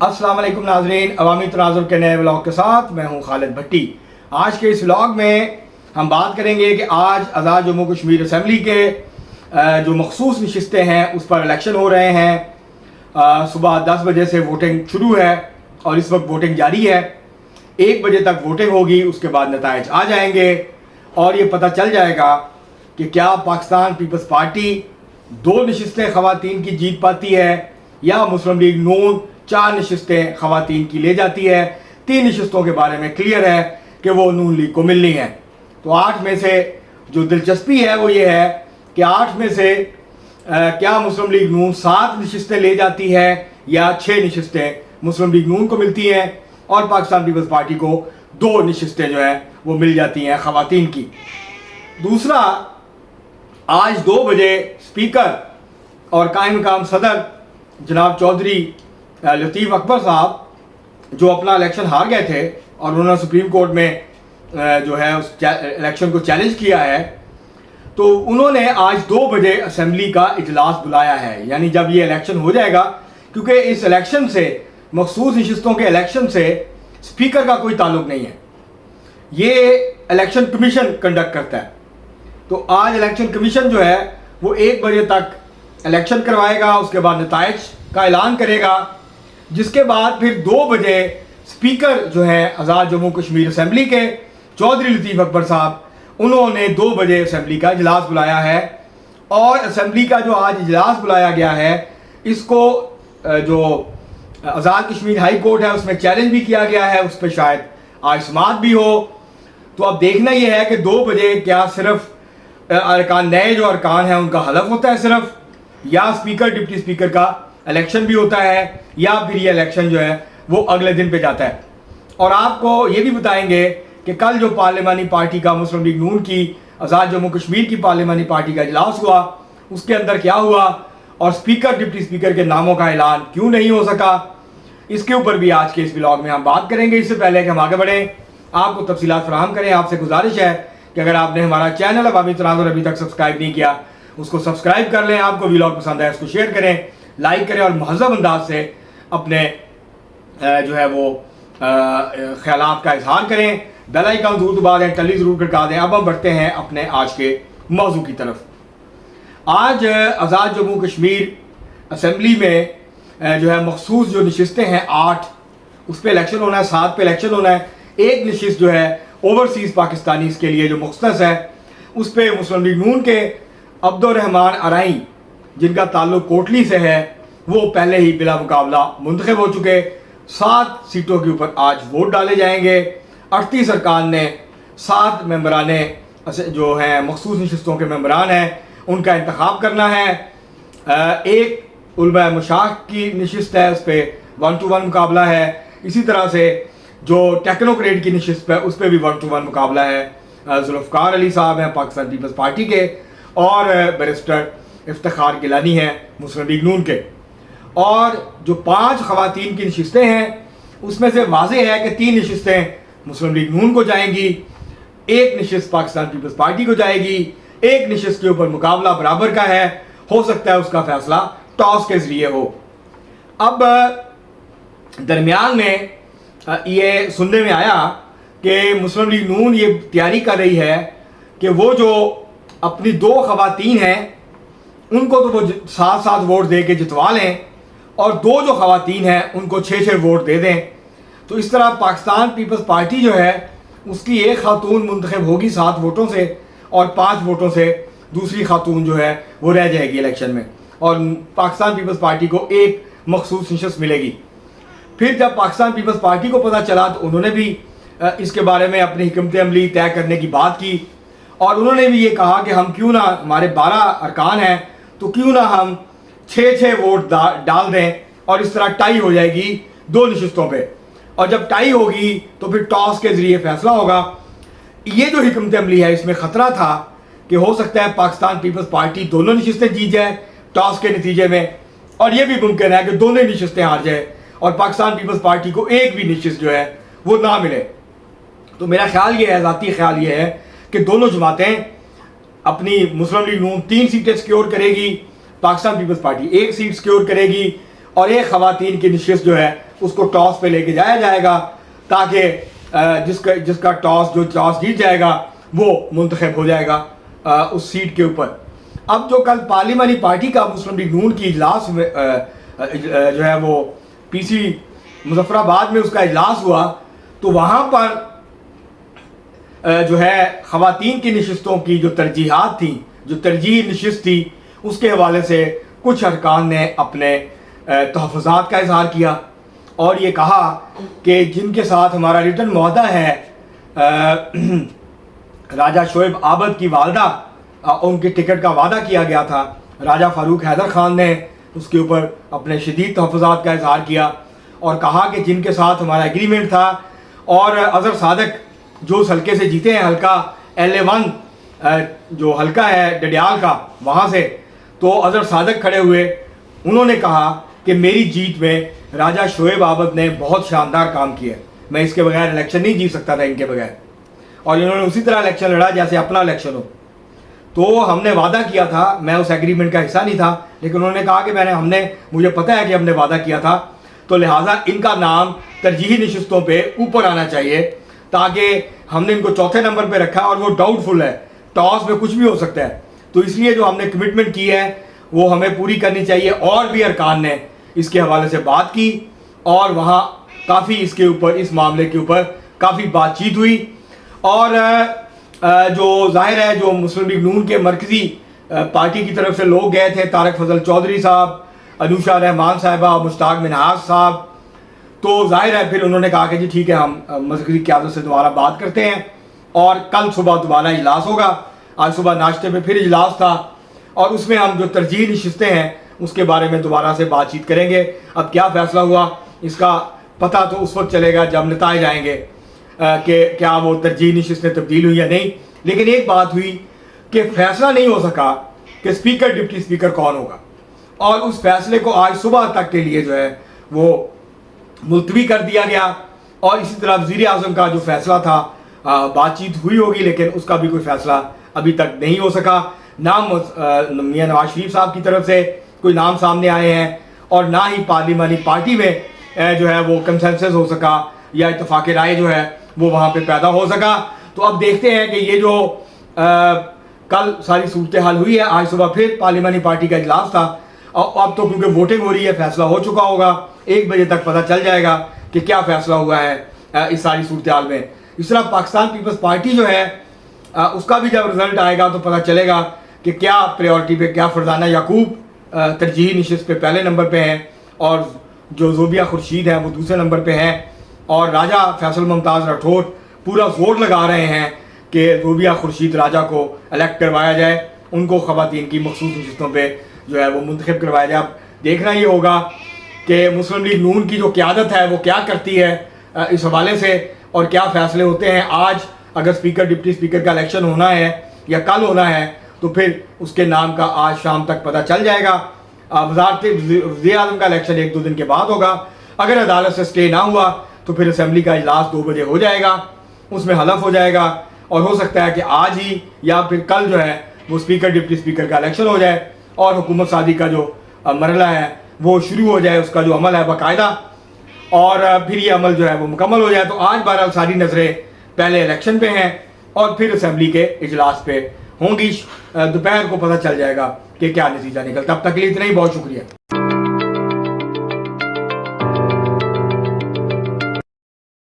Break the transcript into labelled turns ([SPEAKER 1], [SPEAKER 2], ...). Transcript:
[SPEAKER 1] अस्सलाम वालेकुम नाजरीन, अवामी तनाजुर के नए व्लॉग के साथ मैं हूं खालिद भट्टी। आज के इस व्लॉग में हम बात करेंगे कि आज आज़ाद जम्मू कश्मीर असम्बली के जो मखसूस नशिस्तें हैं उस पर इलेक्शन हो रहे हैं। सुबह 10 बजे से वोटिंग शुरू है और इस वक्त वोटिंग जारी है। 1 बजे तक वोटिंग होगी, उसके बाद नताइज आ जाएंगे और ये पता चल जाएगा कि क्या पाकिस्तान पीपल्स पार्टी 2 नशिस्तें ख़वातीन की जीत पाती है या मुस्लिम लीग नून 4 नशिस्तें ख़वातीन की ले जाती है। 3 नशिस्तों के बारे में क्लियर है कि वो नून लीग को मिलनी है। तो 8 में से जो दिलचस्पी है वो ये है कि 8 में से क्या मुस्लिम लीग नून 7 नशिस्तें ले जाती है या 6 नशिस्तें मुस्लिम लीग नून को मिलती हैं और पाकिस्तान पीपल्स पार्टी को 2 नशिस्तें जो है वो मिल जाती हैं ख़वातीन की। दूसरा, आज 2 बजे स्पीकर और कायम मकाम सदर जनाब चौधरी लतीफ़ अकबर साहब जो अपना इलेक्शन हार गए थे और उन्होंने सुप्रीम कोर्ट में जो है उस इलेक्शन को चैलेंज किया है, तो उन्होंने आज 2 बजे असेंबली का इजलास बुलाया है। यानी जब ये इलेक्शन हो जाएगा, क्योंकि इस इलेक्शन से मखसूस नशिस्तों के इलेक्शन से स्पीकर का कोई ताल्लुक नहीं है, ये इलेक्शन कमीशन कंडक्ट करता है। तो आज इलेक्शन कमीशन जो है वो 1 बजे तक इलेक्शन करवाएगा, उसके बाद नताइज का ऐलान करेगा, जिसके बाद फिर 2 बजे स्पीकर जो है आज़ाद जम्मू कश्मीर असम्बली के चौधरी लतीफ़ अकबर साहब, उन्होंने 2 बजे असम्बली का इजलास बुलाया है। और असम्बली का जो आज इजलास बुलाया गया है, इसको जो आज़ाद कश्मीर हाई कोर्ट है उसमें चैलेंज भी किया गया है, उस पर शायद आज समाअत भी हो। तो अब देखना यह है कि 2 बजे क्या सिर्फ अरकान नए जो अरकान हैं उनका हलफ होता है सिर्फ, या स्पीकर डिप्टी स्पीकर का इलेक्शन भी होता है, या फिर ये इलेक्शन जो है वो अगले दिन पे जाता है। और आपको ये भी बताएंगे कि कल जो पार्लिमानी पार्टी का मुस्लिम लीग नून की आज़ाद जम्मू कश्मीर की पार्लिमानी पार्टी का इजलास हुआ, उसके अंदर क्या हुआ और स्पीकर डिप्टी स्पीकर के नामों का ऐलान क्यों नहीं हो सका, इसके ऊपर भी आज के इस व्लॉग में हम बात करेंगे। इससे पहले कि हम आगे बढ़ें, आपको तफसीलात फराहम करें, आपसे गुजारिश है कि अगर आपने हमारा चैनल अवामी तनाजुर अभी तक सब्सक्राइब नहीं किया, उसको सब्सक्राइब कर लें। आपको व्लॉग पसंद आए उसको शेयर करें, लाइक करें और महज़ब अंदाज से अपने जो है वो ख्यालात का इजहार करें। बेल आइकन जरूर दबा दें, टली ज़रूर खड़का दें। अब हम बढ़ते हैं अपने आज के मौजू की तरफ। आज आज़ाद जम्मू कश्मीर असम्बली में जो है मखसूस जो नशिस्तें हैं 8, उस पर इलेक्शन होना है, 7 पे इलेक्शन होना है। एक नशिस्त जो है ओवरसीज़ पाकिस्तानी के लिए जो मुख्तस है, उस पर मुस्लिम लीग नून के अब्दुर्रहमान अराई जिनका ताल्लुक कोटली से है, वो पहले ही बिला मुकाबला मुंतखब हो चुके। 7 सीटों के ऊपर आज वोट डाले जाएंगे। 38 अरकान ने 7 मेंबराने जो हैं मखसूस नशिस्तों के मेंबरान हैं, उनका इंतखाब करना है। एक उलमा मुशाक की नशिस्त है, उस पर 1 to 1 मुकाबला है। इसी तरह से जो टेक्नोक्रेट की नशिस्त है उस पर भी 1 to 1 मुकाबला है। जुल्फ़िकार अली साहब हैं पाकिस्तान पीपल्स पार्टी के और बैरिस्टर इफ्तिखार गिलानी हैं मुस्लिम लीग नून के। और जो 5 ख़वातीन की नशिस्तें हैं उसमें से वाज़ेह है कि 3 नशिस्तें मुस्लिम लीग नून को जाएंगी, 1 नशिस्त पाकिस्तान पीपल्स पार्टी को जाएगी। 1 नशिस्त के ऊपर मुकाबला बराबर का है, हो सकता है उसका फैसला टॉस के ज़रिए हो। अब दरमियान में ये सुनने में आया कि मुस्लिम लीग नून ये तैयारी कर रही है कि वो जो अपनी 2 ख़वातीन हैं उनको तो वो 7-7 वोट दे के जितवा लें और 2 जो ख़वातीन हैं उनको 6-6 वोट दे दें। तो इस तरह पाकिस्तान पीपल्स पार्टी जो है उसकी एक खातून मुंतखब होगी 7 वोटों से और 5 वोटों से दूसरी खातून जो है वो रह जाएगी इलेक्शन में, और पाकिस्तान पीपल्स पार्टी को एक मखसूस नशिस्त मिलेगी। फिर जब पाकिस्तान पीपल्स पार्टी को पता चला तो उन्होंने भी इसके बारे में अपनी हिकमत अमली तय करने की बात की और उन्होंने भी ये कहा कि हम क्यों ना, हमारे 12 अरकान हैं तो क्यों ना हम 6-6 वोट डाल दें और इस तरह टाई हो जाएगी 2 नशिस्तों पे, और जब टाई होगी तो फिर टॉस के ज़रिए फैसला होगा। ये जो हिकमत अमली है इसमें ख़तरा था कि हो सकता है पाकिस्तान पीपल्स पार्टी दोनों नशिस्तें जीत जाए टॉस के नतीजे में, और ये भी मुमकिन है कि दोनों नशिस्तें हार जाए और पाकिस्तान पीपल्स पार्टी को एक भी नशिस्त जो है वो ना मिले। तो मेरा ख्याल ये है, ज़ाती ख्याल ये है कि दोनों जमातें अपनी मुस्लिम लीग नून 3 सीटें सिक्योर करेगी, Pakistan peoples party 1 seat secure करेगी और एक ख़वातीन की नशिस्त जो है اس کو ٹاس پہ لے کے جایا جائے گا تاکہ جس کا ٹاس جیت جائے گا وہ منتخب ہو جائے گا اس سیٹ کے اوپر۔ اب جو کل پارلیمانی پارٹی کا مسلم لیگ نون کی اجلاس میں جو ہے وہ پی سی مظفر آباد میں اس کا اجلاس ہوا، تو وہاں پر جو ہے خواتین کی نشستوں کی جو ترجیحات تھیں، جو ترجیح نشست تھی، اس کے حوالے سے کچھ ارکان نے اپنے تحفظات کا اظہار کیا اور یہ کہا کہ جن کے ساتھ ہمارا ریٹن معاہدہ ہے، راجہ شعیب عابد کی والدہ، ان کے ٹکٹ کا وعدہ کیا گیا تھا، راجہ فاروق حیدر خان نے اس کے اوپر اپنے شدید تحفظات کا اظہار کیا اور کہا کہ جن کے ساتھ ہمارا ایگریمنٹ تھا، اور اظہر صادق جو اس حلقے سے جیتے ہیں، حلقہ LA1 جو حلقہ ہے ڈڈیال کا، وہاں سے تو اظہر صادق کھڑے ہوئے، انہوں نے کہا کہ میری جیت میں راجہ شعیب عابد نے بہت شاندار کام کیا ہے، میں اس کے بغیر الیکشن نہیں جیت سکتا تھا ان کے بغیر، اور انہوں نے اسی طرح الیکشن لڑا جیسے اپنا الیکشن ہو۔ تو ہم نے وعدہ کیا تھا، میں اس ایگریمنٹ کا حصہ نہیں تھا، لیکن انہوں نے کہا کہ مجھے پتہ ہے کہ ہم نے وعدہ کیا تھا، تو لہٰذا ان کا نام ترجیحی نشستوں پہ اوپر آنا چاہیے، تاکہ ہم نے ان کو چوتھے نمبر پہ رکھا اور وہ ڈاؤٹ فل ہے، ٹاس میں کچھ بھی ہو سکتا ہے، تو اس لیے جو ہم نے کمٹمنٹ کی ہے وہ ہمیں پوری کرنی چاہیے۔ اور بھی ارکان نے اس کے حوالے سے بات کی اور وہاں کافی اس کے اوپر، اس معاملے کے اوپر کافی بات چیت ہوئی، اور جو ظاہر ہے جو مسلم لیگ نون کے مرکزی پارٹی کی طرف سے لوگ گئے تھے، طارق فضل چودھری صاحب، انوشا رحمان صاحبہ، مشتاق منہاس صاحب، تو ظاہر ہے پھر انہوں نے کہا کہ جی ٹھیک ہے، ہم مرکزی قیادت سے دوبارہ بات کرتے ہیں اور کل صبح دوبارہ اجلاس ہوگا۔ آج صبح ناشتے میں پھر اجلاس تھا اور اس میں ہم جو ترجیح نشستیں ہیں اس کے بارے میں دوبارہ سے بات چیت کریں گے۔ اب کیا فیصلہ ہوا اس کا پتہ تو اس وقت چلے گا جب نتائج آئیں گے کہ کیا وہ ترجیح نشستیں تبدیل ہوئی یا نہیں، لیکن ایک بات ہوئی کہ فیصلہ نہیں ہو سکا کہ اسپیکر ڈپٹی اسپیکر کون ہوگا، اور اس فیصلے کو آج صبح تک کے لیے جو ہے وہ ملتوی کر دیا گیا، اور اسی طرح وزیر اعظم کا جو فیصلہ تھا بات چیت ہوئی ہوگی لیکن اس کا بھی کوئی فیصلہ ابھی تک نہیں ہو سکا، نہ میاں نواز شریف صاحب کی طرف سے کوئی نام سامنے آئے ہیں اور نہ ہی پارلیمانی پارٹی میں جو ہے وہ کنسنسس ہو سکا یا اتفاق رائے جو ہے وہ وہاں پہ پیدا ہو سکا۔ تو اب دیکھتے ہیں کہ یہ جو کل ساری صورتحال ہوئی ہے، آج صبح پھر پارلیمانی پارٹی کا اجلاس تھا، اب تو کیونکہ ووٹنگ ہو رہی ہے فیصلہ ہو چکا ہوگا، 1 بجے تک پتہ چل جائے گا کہ کیا فیصلہ ہوا ہے اس ساری صورتحال میں۔ اس طرح پاکستان پیپلز پارٹی جو ہے اس کا بھی جب رزلٹ آئے گا تو پتہ چلے گا کہ کیا پریورٹی پہ، کیا فرزانہ یعقوب ترجیحی نشست پہ پہلے نمبر پہ ہیں اور جو زوبیہ خورشید ہیں وہ دوسرے نمبر پہ ہیں، اور راجہ فیصل ممتاز راٹھور پورا زور لگا رہے ہیں کہ زوبیہ خورشید راجہ کو الیکٹ کروایا جائے، ان کو خواتین کی مخصوص نشستوں پہ جو ہے وہ منتخب کروایا جائے۔ اب دیکھنا یہ ہوگا کہ مسلم لیگ نون کی جو قیادت ہے وہ کیا کرتی ہے اس حوالے سے، اور کیا فیصلے ہوتے ہیں۔ آج اگر اسپیکر ڈپٹی اسپیکر کا الیکشن ہونا ہے یا کل ہونا ہے تو پھر اس کے نام کا آج شام تک پتہ چل جائے گا۔ وزیر اعظم کا الیکشن 1-2 دن کے بعد ہوگا، اگر عدالت سے سٹے نہ ہوا تو پھر اسمبلی کا اجلاس 2 بجے ہو جائے گا، اس میں حلف ہو جائے گا، اور ہو سکتا ہے کہ آج ہی یا پھر کل جو ہے وہ اسپیکر ڈپٹی اسپیکر کا الیکشن ہو جائے اور حکومت سازی کا جو مرحلہ ہے وہ شروع ہو جائے، اس کا جو عمل ہے باقاعدہ، اور پھر یہ عمل جو ہے وہ مکمل ہو جائے۔ تو آج بہرحال ساری نظریں پہلے الیکشن پہ ہیں اور پھر اسمبلی کے اجلاس پہ ہوں گی، دوپہر کو پتہ چل جائے گا کہ کیا نتیجہ نکلتا۔ اب تک کے لیے اتنا ہی، بہت شکریہ۔